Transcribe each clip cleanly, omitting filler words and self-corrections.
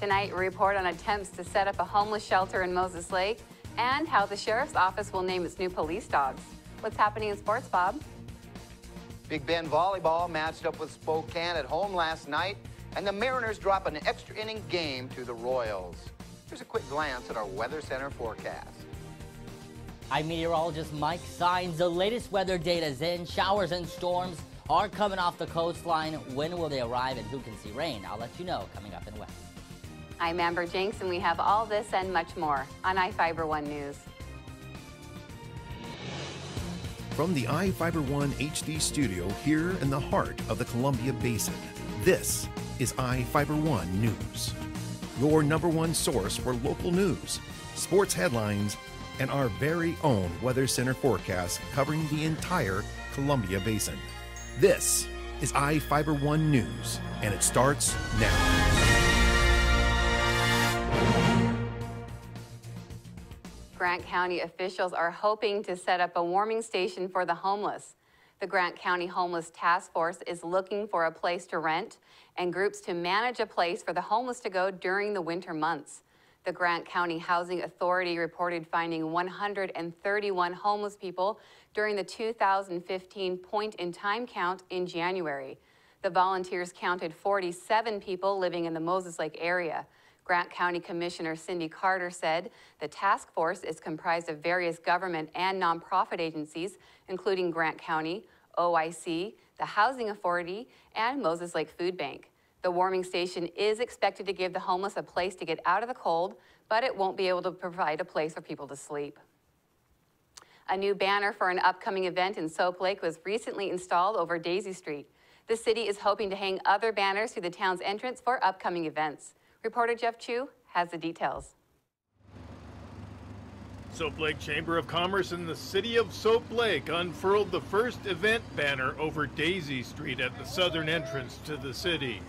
Tonight, a report on attempts to set up a homeless shelter in Moses Lake and how the Sheriff's Office will name its new police dogs. What's happening in sports, Bob? Big Bend volleyball matched up with Spokane at home last night, and the Mariners drop an extra inning game to the Royals. Here's a quick glance at our Weather Center forecast. I'm meteorologist Mike Signs. The latest weather data is in. Showers and storms are coming off the coastline. When will they arrive and who can see rain? I'll let you know coming up in West. I'm Amber Jinks, and we have all this and much more on iFIBER 1 News. From the iFIBER 1 HD studio here in the heart of the Columbia Basin, this is iFIBER 1 News. Your #1 source for local news, sports headlines, and our very own Weather Center forecast covering the entire Columbia Basin. This is iFIBER 1 News, and it starts now. Grant County officials are hoping to set up a warming station for the homeless. The Grant County Homeless Task Force is looking for a place to rent and groups to manage a place for the homeless to go during the winter months. The Grant County Housing Authority reported finding 131 homeless people during the 2015 point-in-time count in January. The volunteers counted 47 people living in the Moses Lake area. Grant County Commissioner Cindy Carter said the task force is comprised of various government and nonprofit agencies, including Grant County, OIC, the Housing Authority, and Moses Lake Food Bank. The warming station is expected to give the homeless a place to get out of the cold, but it won't be able to provide a place for people to sleep. A new banner for an upcoming event in Soap Lake was recently installed over Daisy Street. The city is hoping to hang other banners through the town's entrance for upcoming events. Reporter Jeff Chu has the details. Soap Lake Chamber of Commerce and the City of Soap Lake unfurled the first event banner over Daisy Street at the southern entrance to the city.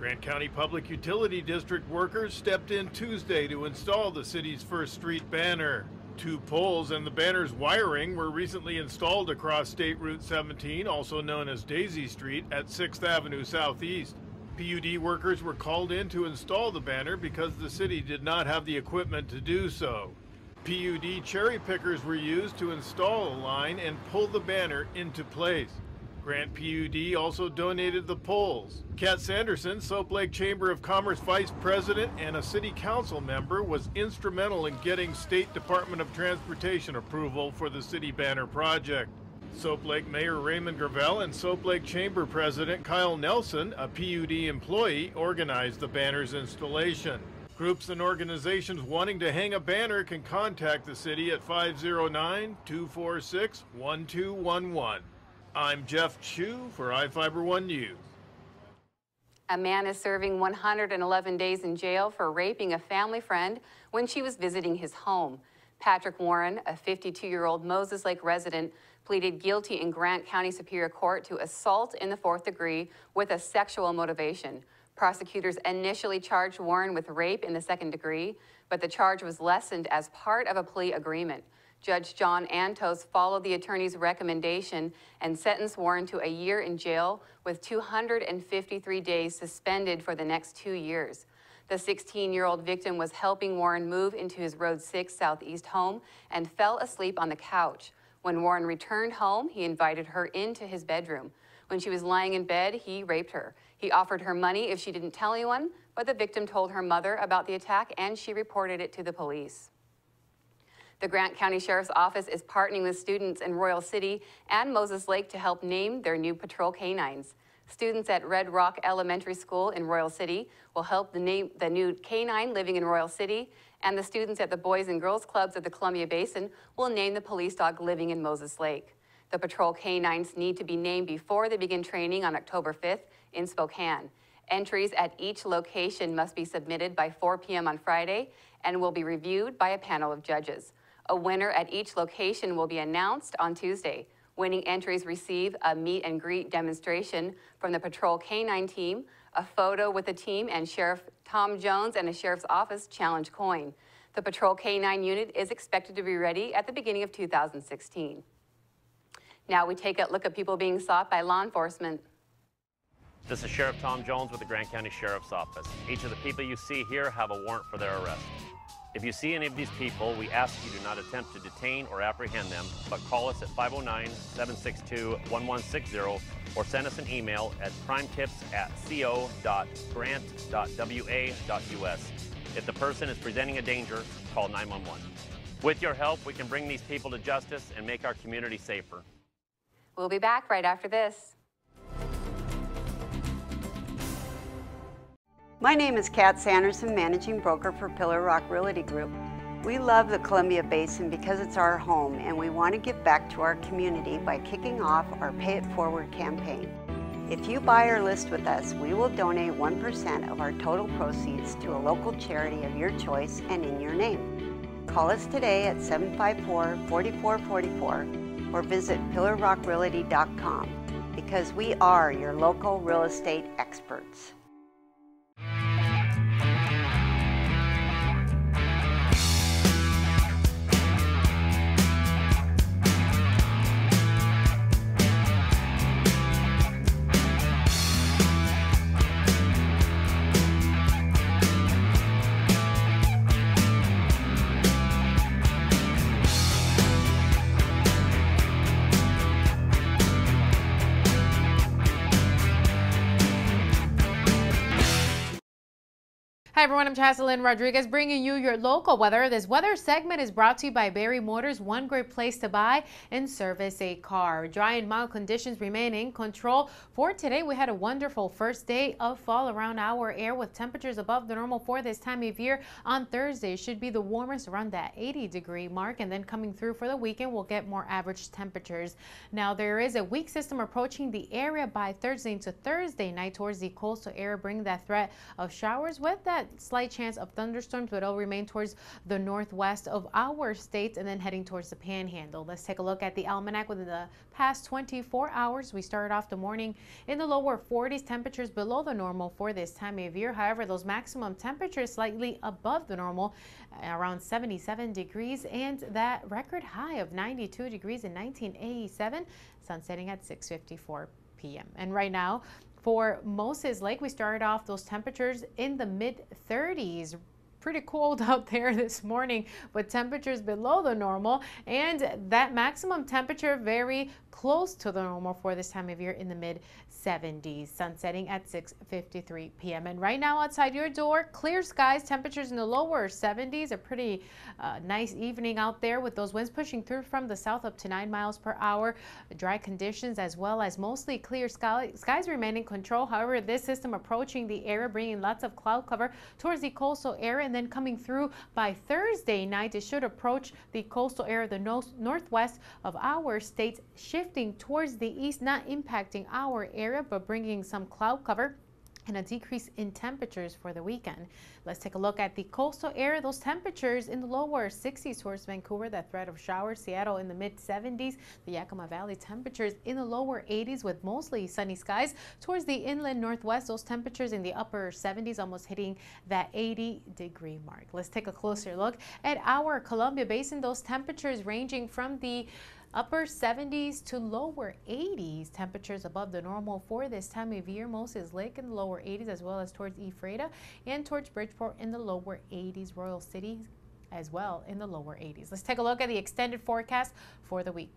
Grant County Public Utility District workers stepped in Tuesday to install the city's first street banner. 2 poles and the banner's wiring were recently installed across State Route 17, also known as Daisy Street, at 6th Avenue Southeast. PUD workers were called in to install the banner because the city did not have the equipment to do so. PUD cherry pickers were used to install a line and pull the banner into place. Grant PUD also donated the poles. Kat Sanderson, Soap Lake Chamber of Commerce Vice President and a City Council member, was instrumental in getting State Department of Transportation approval for the city banner project. Soap Lake Mayor Raymond Gravel and Soap Lake Chamber President Kyle Nelson, a PUD employee, organized the banner's installation. Groups and organizations wanting to hang a banner can contact the city at 509-246-1211. I'm Jeff Chu for iFIBER 1 News. A man is serving 111 days in jail for raping a family friend when she was visiting his home. Patrick Warren, a 52-year-old Moses Lake resident, pleaded guilty in Grant County Superior Court to assault in the 4th degree with a sexual motivation. Prosecutors initially charged Warren with rape in the 2nd degree, but the charge was lessened as part of a plea agreement. Judge John Antos followed the attorney's recommendation and sentenced Warren to a year in jail with 253 days suspended for the next 2 years. The 16-year-old victim was helping Warren move into his Road 6 Southeast home and fell asleep on the couch. When Warren returned home, he invited her into his bedroom. When she was lying in bed, he raped her. He offered her money if she didn't tell anyone, but the victim told her mother about the attack and she reported it to the police. The Grant County Sheriff's Office is partnering with students in Royal City and Moses Lake to help name their new patrol canines. Students at Red Rock Elementary School in Royal City will help name the new canine living in Royal City, and the students at the Boys and Girls Clubs of the Columbia Basin will name the police dog living in Moses Lake. The patrol canines need to be named before they begin training on October 5th in Spokane. Entries at each location must be submitted by 4 p.m. on Friday and will be reviewed by a panel of judges. A winner at each location will be announced on Tuesday. Winning entries receive a meet and greet demonstration from the Patrol Canine team, a photo with the team, and Sheriff Tom Jones and the Sheriff's Office challenge coin. The Patrol Canine unit is expected to be ready at the beginning of 2016. Now we take a look at people being sought by law enforcement. This is Sheriff Tom Jones with the Grant County Sheriff's Office. Each of the people you see here have a warrant for their arrest. If you see any of these people, we ask you do not attempt to detain or apprehend them, but call us at 509-762-1160 or send us an email at crimetips@co.grant.wa.us. If the person is presenting a danger, call 911. With your help, we can bring these people to justice and make our community safer. We'll be back right after this. My name is Kat Sanderson, Managing Broker for Pillar Rock Realty Group. We love the Columbia Basin because it's our home, and we want to give back to our community by kicking off our Pay It Forward campaign. If you buy or list with us, we will donate 1% of our total proceeds to a local charity of your choice and in your name. Call us today at 754-4444 or visit pillarrockrealty.com because we are your local real estate experts. Hi everyone, I'm Chaselyn Rodriguez bringing you your local weather. This weather segment is brought to you by Barry Motors, one great place to buy and service a car. Dry and mild conditions remain in control. For today, we had a wonderful first day of fall around our air with temperatures above the normal for this time of year. On Thursday, should be the warmest around that 80-degree mark, and then coming through for the weekend, we'll get more average temperatures. Now, there is a weak system approaching the area by Thursday into Thursday night towards the coastal area, bringing that threat of showers with that slight chance of thunderstorms, but it'll remain towards the northwest of our state and then heading towards the panhandle. Let's take a look at the almanac within the past 24 hours. We started off the morning in the lower 40s, temperatures below the normal for this time of year. However, those maximum temperatures slightly above the normal, around 77 degrees, and that record high of 92 degrees in 1987, sun setting at 6:54 p.m. And right now, for Moses Lake, we started off those temperatures in the mid-30s. Pretty cold out there this morning with temperatures below the normal, and that maximum temperature very close to the normal for this time of year in the mid-70s. Sun setting at 6:53 p.m. And right now outside your door, clear skies, temperatures in the lower 70s. A pretty nice evening out there with those winds pushing through from the south up to 9 miles per hour. Dry conditions as well as mostly clear skies remain in control. However, this system approaching the area, bringing lots of cloud cover towards the coastal area, and then coming through by Thursday night, it should approach the coastal area, the northwest of our state, shifting towards the east, not impacting our area, but bringing some cloud cover and a decrease in temperatures for the weekend. Let's take a look at the coastal area. Those temperatures in the lower 60s towards Vancouver, that threat of showers. Seattle in the mid-70s. The Yakima Valley temperatures in the lower 80s with mostly sunny skies. Towards the inland northwest, those temperatures in the upper 70s, almost hitting that 80-degree mark. Let's take a closer look at our Columbia Basin. Those temperatures ranging from the upper 70s to lower 80s, temperatures above the normal for this time of year. Moses Lake in the lower 80s, as well as towards Ephrata and towards Bridgeport in the lower 80s. Royal City as well in the lower 80s. Let's take a look at the extended forecast for the week.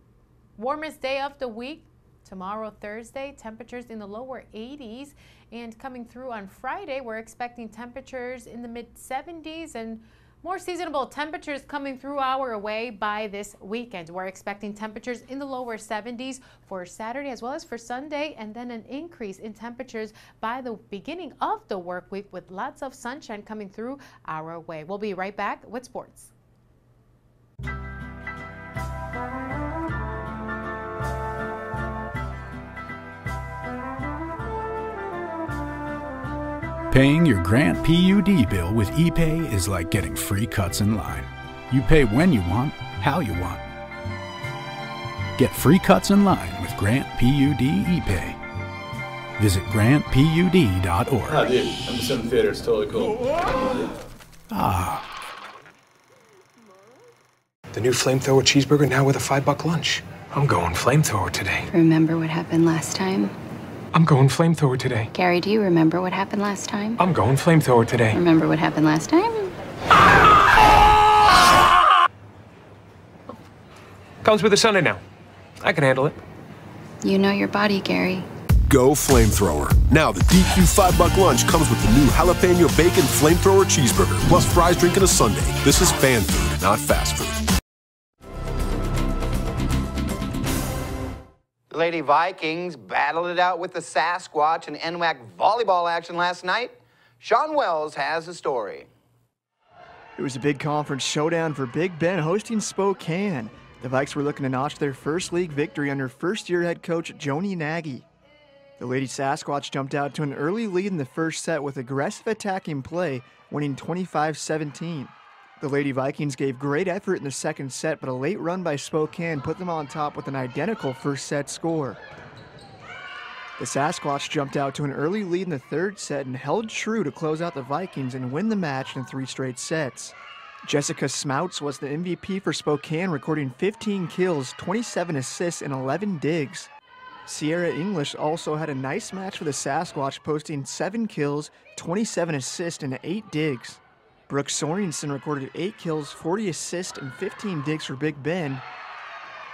Warmest day of the week tomorrow, Thursday, temperatures in the lower 80s, and coming through on Friday, we're expecting temperatures in the mid-70s and more seasonable temperatures coming through our way by this weekend. We're expecting temperatures in the lower 70s for Saturday as well as for Sunday, and then an increase in temperatures by the beginning of the work week with lots of sunshine coming through our way. We'll be right back with sports. Paying your Grant PUD bill with ePay is like getting free cuts in line. You pay when you want, how you want. Get free cuts in line with Grant PUD ePay. Visit grantpud.org. Ah, dude, I'm just in the theater. It's totally cool. Ah. The new flamethrower cheeseburger now with a $5 lunch. I'm going flamethrower today. Remember what happened last time? I'm going flamethrower today. Gary, do you remember what happened last time? I'm going flamethrower today. Remember what happened last time? Comes with a Sunday now. I can handle it. You know your body, Gary. Go flamethrower. Now the DQ $5 lunch comes with the new jalapeno bacon flamethrower cheeseburger, plus fries, drink, and a sundae. This is fan food, not fast food. The Lady Vikings battled it out with the Sasquatch in NWAC volleyball action last night. Sean Wells has the story. It was a big conference showdown for Big Ben hosting Spokane. The Vikes were looking to notch their first league victory under first-year head coach Joni Nagy. The Lady Sasquatch jumped out to an early lead in the first set with aggressive attacking play, winning 25-17. The Lady Vikings gave great effort in the second set, but a late run by Spokane put them on top with an identical first set score. The Sasquatch jumped out to an early lead in the third set and held true to close out the Vikings and win the match in 3 straight sets. Jessica Smouts was the MVP for Spokane, recording 15 kills, 27 assists, and 11 digs. Sierra English also had a nice match for the Sasquatch, posting 7 kills, 27 assists, and 8 digs. Brooke Sorensen recorded 8 kills, 40 assists, and 15 digs for Big Ben,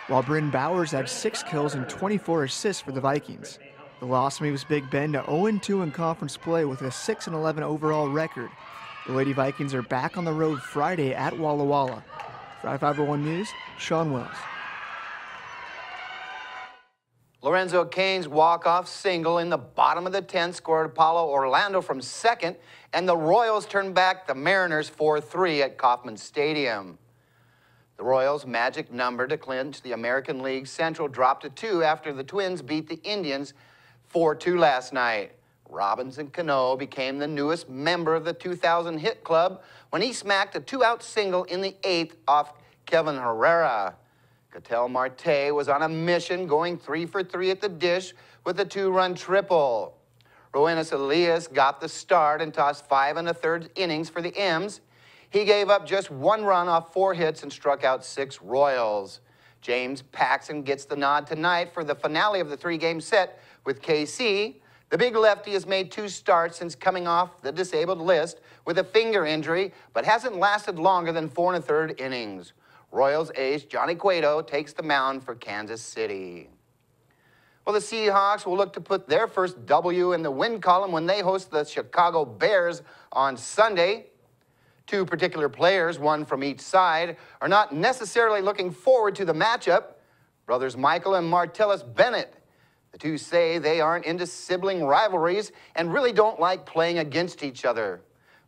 while Bryn Bowers had 6 kills and 24 assists for the Vikings. The loss moves Big Ben to 0-2 in conference play with a 6-11 overall record. The Lady Vikings are back on the road Friday at Walla Walla. For iFIBER News, Sean Wells. Lorenzo Cain's walk-off single in the bottom of the 10th scored Apollo Orlando from second, and the Royals turned back the Mariners 4-3 at Kauffman Stadium. The Royals' magic number to clinch the American League Central dropped to 2 after the Twins beat the Indians 4-2 last night. Robinson Cano became the newest member of the 2000 hit club when he smacked a 2-out single in the 8th off Kevin Herrera. Ketel Marte was on a mission, going 3 for 3 at the dish with a 2-run triple. Roenis Elias got the start and tossed 5 1/3 innings for the M's. He gave up just 1 run off 4 hits and struck out 6 Royals. James Paxton gets the nod tonight for the finale of the 3-game set with KC. The big lefty has made 2 starts since coming off the disabled list with a finger injury, but hasn't lasted longer than 4 1/3 innings. Royals ace Johnny Cueto takes the mound for Kansas City. Well, the Seahawks will look to put their first W in the win column when they host the Chicago Bears on Sunday. 2 particular players, one from each side, are not necessarily looking forward to the matchup. Brothers Michael and Martellus Bennett. The 2 say they aren't into sibling rivalries and really don't like playing against each other.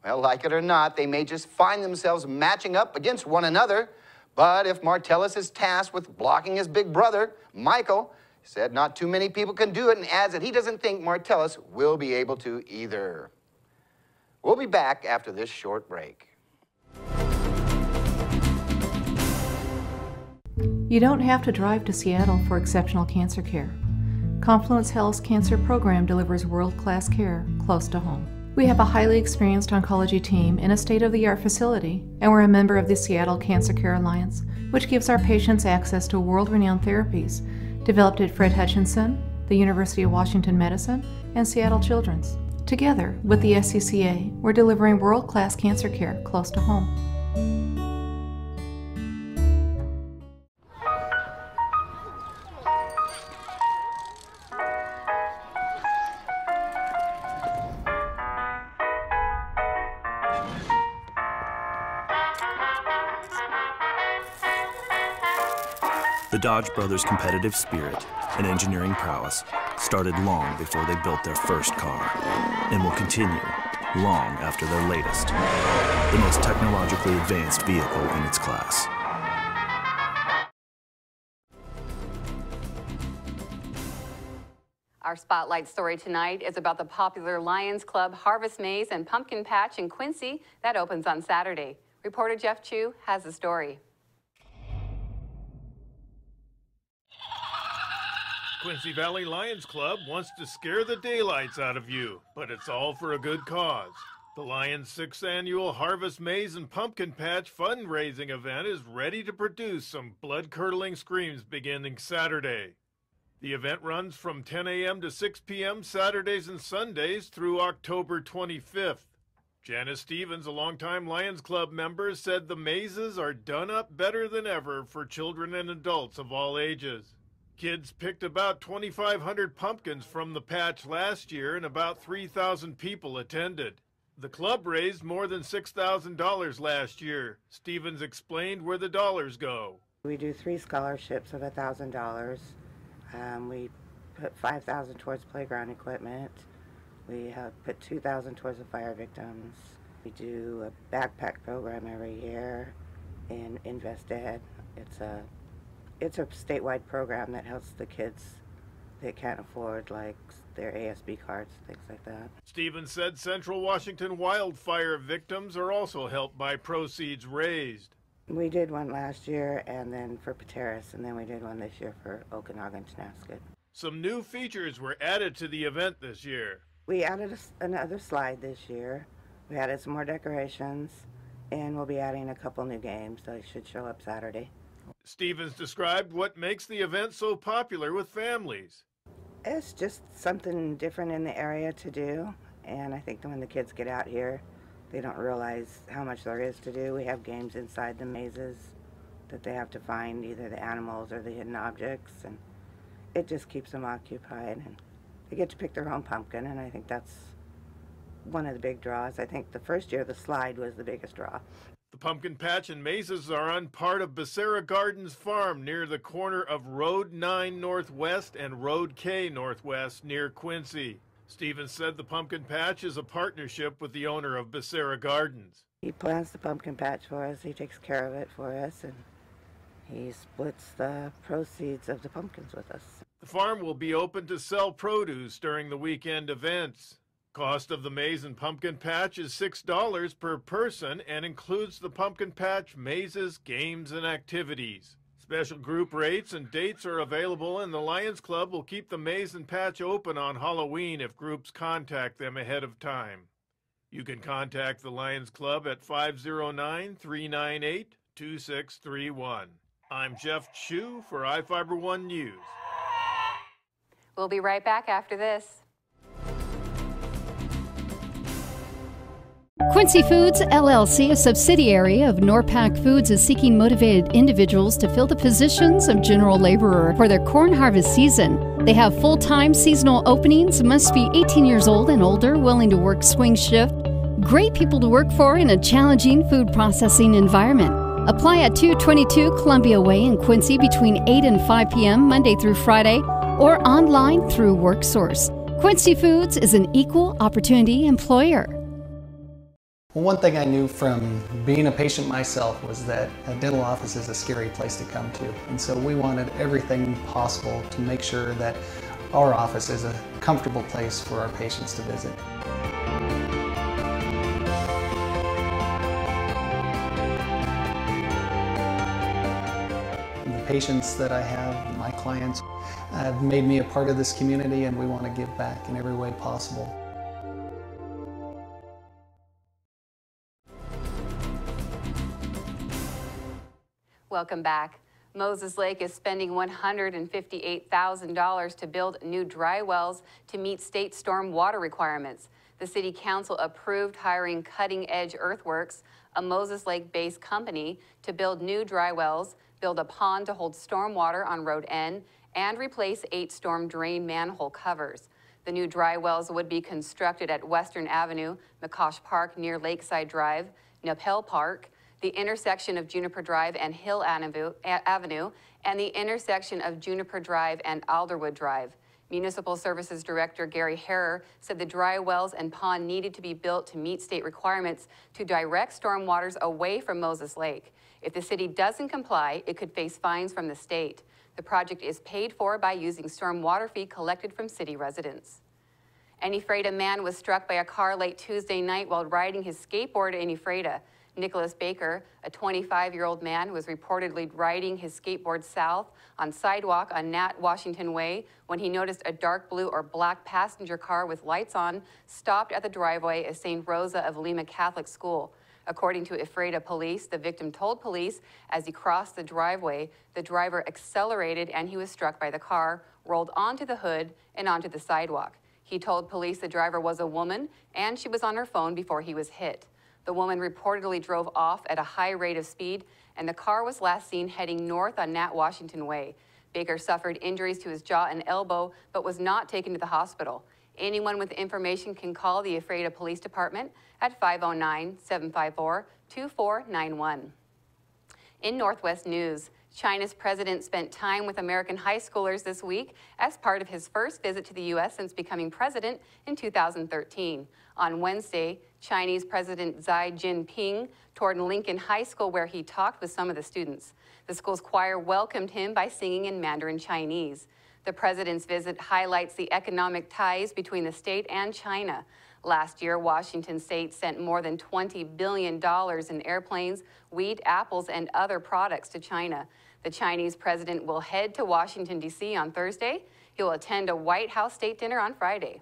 Well, like it or not, they may just find themselves matching up against one another. But if Martellus is tasked with blocking his big brother, Michael, said not too many people can do it, and adds that he doesn't think Martellus will be able to either. We'll be back after this short break. You don't have to drive to Seattle for exceptional cancer care. Confluence Health's cancer program delivers world-class care close to home. We have a highly experienced oncology team in a state-of-the-art facility, and we're a member of the Seattle Cancer Care Alliance, which gives our patients access to world-renowned therapies developed at Fred Hutchinson, the University of Washington Medicine, and Seattle Children's. Together with the SCCA, we're delivering world-class cancer care close to home. The Dodge brothers' competitive spirit and engineering prowess started long before they built their first car, and will continue long after their latest, the most technologically advanced vehicle in its class. Our spotlight story tonight is about the popular Lions Club Harvest Maze and Pumpkin Patch in Quincy that opens on Saturday. Reporter Jeff Chu has the story. Quincy Valley Lions Club wants to scare the daylights out of you, but it's all for a good cause. The Lions' 6th annual Harvest Maze and Pumpkin Patch fundraising event is ready to produce some blood-curdling screams beginning Saturday. The event runs from 10 a.m. to 6 p.m. Saturdays and Sundays through October 25th. Janice Stevens, a longtime Lions Club member, said the mazes are done up better than ever for children and adults of all ages. Kids picked about 2,500 pumpkins from the patch last year, and about 3,000 people attended. The club raised more than $6,000 last year. Stevens explained where the dollars go. We do 3 scholarships of $1,000. We put $5,000 towards playground equipment. We have put $2,000 towards the fire victims. We do a backpack program every year in InvestEd. It's a statewide program that helps the kids that can't afford, like, their ASB cards, things like that. Stevens said Central Washington wildfire victims are also helped by proceeds raised. We did one last year, and then for Pateros, and then we did one this year for Okanagan and Tonasket. Some new features were added to the event this year. We added another slide this year. We added some more decorations, and we'll be adding a couple new games. They should show up Saturday. Stevens described what makes the event so popular with families. It's just something different in the area to do, and I think that when the kids get out here, they don't realize how much there is to do. We have games inside the mazes that they have to find either the animals or the hidden objects, and it just keeps them occupied. And they get to pick their own pumpkin, and I think that's one of the big draws. I think the first year the slide was the biggest draw. The pumpkin patch and mazes are on part of Becerra Gardens Farm near the corner of Road 9 Northwest and Road K Northwest near Quincy. Stevens said the pumpkin patch is a partnership with the owner of Becerra Gardens. He plants the pumpkin patch for us, he takes care of it for us, and he splits the proceeds of the pumpkins with us. The farm will be open to sell produce during the weekend events. Cost of the maze and pumpkin patch is $6 per person and includes the pumpkin patch, mazes, games, and activities. Special group rates and dates are available, and the Lions Club will keep the maze and patch open on Halloween if groups contact them ahead of time. You can contact the Lions Club at 509-398-2631. I'm Jeff Chu for iFIBER 1 News. We'll be right back after this. Quincy Foods, LLC, a subsidiary of Norpac Foods, is seeking motivated individuals to fill the positions of general laborer for their corn harvest season. They have full-time seasonal openings, must be 18 years old and older, willing to work swing shift. Great people to work for in a challenging food processing environment. Apply at 222 Columbia Way in Quincy between 8 and 5 p.m. Monday through Friday, or online through WorkSource. Quincy Foods is an equal opportunity employer. Well, one thing I knew from being a patient myself was that a dental office is a scary place to come to. And so we wanted everything possible to make sure that our office is a comfortable place for our patients to visit. The patients that I have, my clients, have made me a part of this community, and we want to give back in every way possible. Welcome back. Moses Lake is spending $158,000 to build new dry wells to meet state storm water requirements. The City Council approved hiring Cutting Edge Earthworks, a Moses Lake-based company, to build new dry wells, build a pond to hold storm water on Road N, and replace 8 storm drain manhole covers. The new dry wells would be constructed at Western Avenue, McCosh Park near Lakeside Drive, Nepal Park, the intersection of Juniper Drive and Hill Avenue, and the intersection of Juniper Drive and Alderwood Drive. Municipal Services Director Gary Harrer said the dry wells and pond needed to be built to meet state requirements to direct storm waters away from Moses Lake. If the city doesn't comply, it could face fines from the state. The project is paid for by using storm water fee collected from city residents. In Ephrata, a man was struck by a car late Tuesday night while riding his skateboard in Ephrata. Nicholas Baker, a 25-year-old man, was reportedly riding his skateboard south on sidewalk on Nat Washington Way when he noticed a dark blue or black passenger car with lights on stopped at the driveway of St. Rosa of Lima Catholic School. According to Ephrata police, the victim told police as he crossed the driveway, the driver accelerated and he was struck by the car, rolled onto the hood and onto the sidewalk. He told police the driver was a woman and she was on her phone before he was hit. The woman reportedly drove off at a high rate of speed, and the car was last seen heading north on Nat Washington Way. Baker suffered injuries to his jaw and elbow, but was not taken to the hospital. Anyone with information can call the Ephrata Police Department at 509-754-2491. In Northwest News, China's president spent time with American high schoolers this week as part of his first visit to the U.S. since becoming president in 2013. On Wednesday, Chinese President Xi Jinping toured Lincoln High School, where he talked with some of the students. The school's choir welcomed him by singing in Mandarin Chinese. The president's visit highlights the economic ties between the state and China. Last year, Washington state sent more than $20 billion in airplanes, wheat, apples, and other products to China. The Chinese president will head to Washington, D.C. on Thursday. He will attend a White House state dinner on Friday.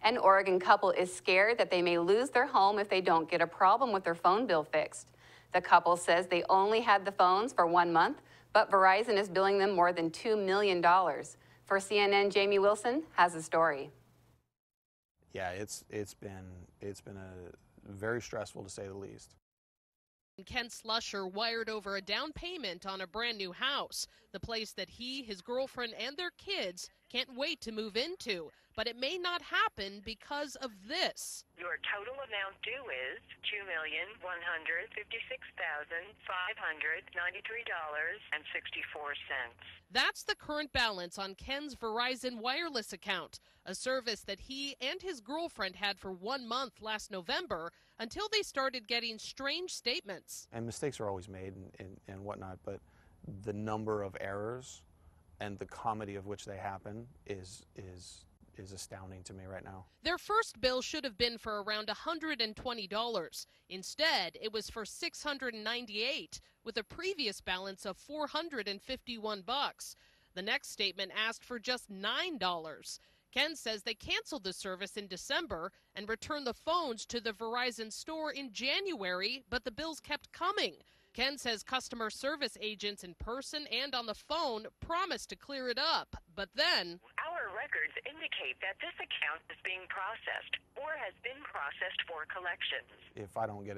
An Oregon couple is scared that they may lose their home if they don't get a problem with their phone bill fixed. The couple says they only had the phones for 1 month, but Verizon is billing them more than $2 million. For CNN, Jamie Wilson has the story. Yeah, it's been a very stressful, to say the least. Ken Slusher wired over a down payment on a brand new house, the place that he, his girlfriend, and their kids can't wait to move into. But it may not happen because of this. Your total amount due is $2,156,593.64. That's the current balance on Ken's Verizon wireless account, a service that he and his girlfriend had for 1 month last November until they started getting strange statements. And mistakes are always made and whatnot, but the number of errors and the comedy of which they happen is astounding to me right now. Their first bill should have been for around $120. Instead, it was for $698, with a previous balance of $451. The next statement asked for just $9. Ken says they canceled the service in December and returned the phones to the Verizon store in January, but the bills kept coming. Ken says customer service agents in person and on the phone promised to clear it up, but then... Our records indicate that this account is being processed or has been processed for collections. If I don't get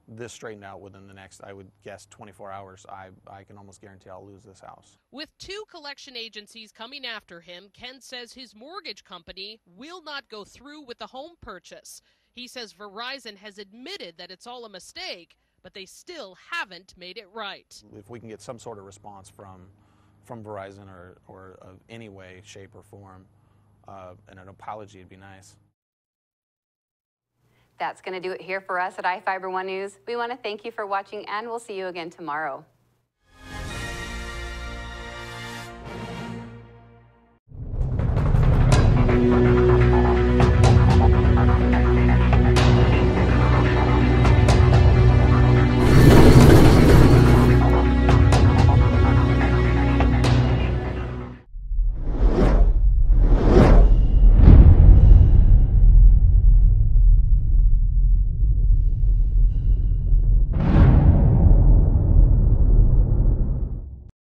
this straightened out within the next, I would guess, 24 hours, I can almost guarantee I'll lose this house. With 2 collection agencies coming after him, Ken says his mortgage company will not go through with the home purchase. He says Verizon has admitted that it's all a mistake, but they still haven't made it right. If we can get some sort of response from Verizon or of any way, shape, or form, and an apology would be nice. That's going to do it here for us at iFIBER 1 News. We want to thank you for watching, and we'll see you again tomorrow.